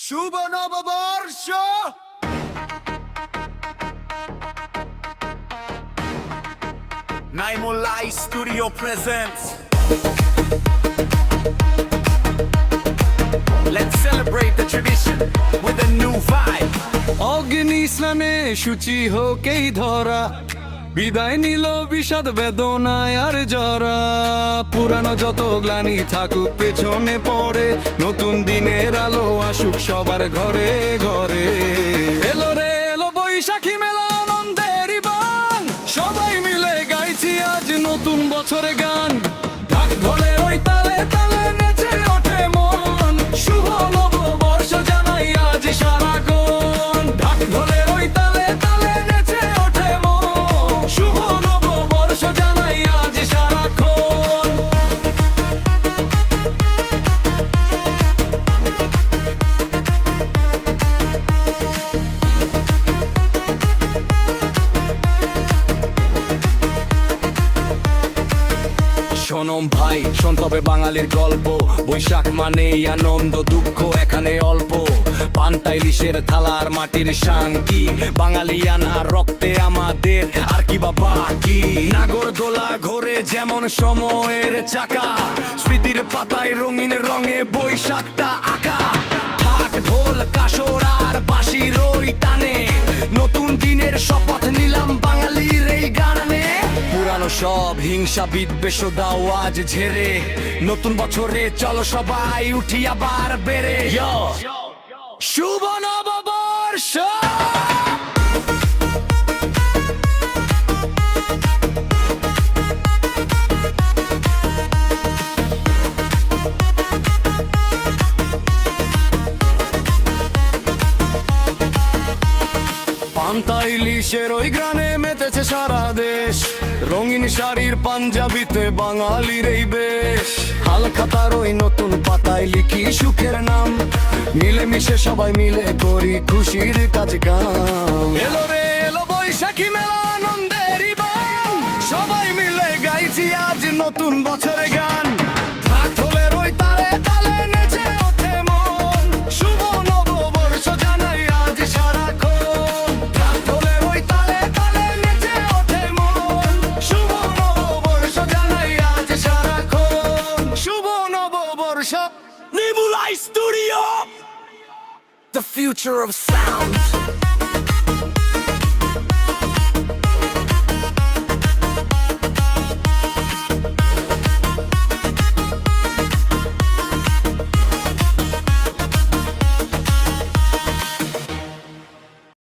শুভ নববর্ষ। Naimulai Studio presents. Let's celebrate the tradition with a new vibe. অগ্নি ইসলামে সূচি হোকেই ধরা, বিদায় নিল বিষাদ বেদনায় আর জরা। পুরানো যত গ্লানি থাকুক পেছনে পড়ে, নতুন দিনের আলো আসুক সবার ঘরে ঘরে। এলো রে এলো বৈশাখী মেলা, আনন্দের বান, সবাই মিলে গাইছি আজ নতুন বছরে গান। ঢাক ঢোলে ওই তালে তালে নেচে ওঠে মন, শুভ নববর্ষ জানাই আজ সারাক্ষণ। ঢাক ঢোলে ওই তালে তালে নেচে ওঠে মন, শুভ নববর্ষ জানাই আজ সারাক্ষণ। শোনম ভাই শোন তবে বাঙালির গল্প, বৈশাখ মানেই আনন্দ, দুঃখ এখানে অল্প। পান্তা ইলিশের থালার মাটির শান্তি, বাঙালিয়ানা রক্তে আমাদের আর কি বা বাকি। নাগরদোলা ঘোরে যেমন সময়ের চাকা, স্মৃতির পাতায় রঙিন রঙে বৈশাখটা আঁকা। ঢাক ঢোল কাসর আর বাঁশির ওই টানে, নতুন দিনের শপথ নিলাম বাঙালির এই গানে। পুরানো সব হিংসা বিদ্বেষ দাও আজ ঝেড়ে, নতুন বছরে চলো সবাই উঠি আবার বেড়ে। শুভ নববর্ষ। পান্তা ইলিশের ওই গ্রামে মেতেছে সারা দেশ, রঙিন শাড়ির পাঞ্জাবিতে বাঙালির এই বেশ। হালখাতার ওই নতুন পাতায় লিখি সুখের নাম, মিলেমিশে সবাই মিলে করি খুশির কাজ কাম। এলো রে এলো বৈশাখী মেলা, আনন্দের বান, সবাই মিলে গাইছি আজ নতুন বছরে গান। ঢাক ঢোলের ওই তালে তালে নেচে ওঠে মন, শুভ নববর্ষ জানাই আজ সারাক্ষণ। ঢাক ঢোলের ওই তালে তালে নেচে ওঠে মন, শুভ নববর্ষ জানাই আজ সারাক্ষণ। শুভ নববর্ষ। Naimulai Studio, the future of sound.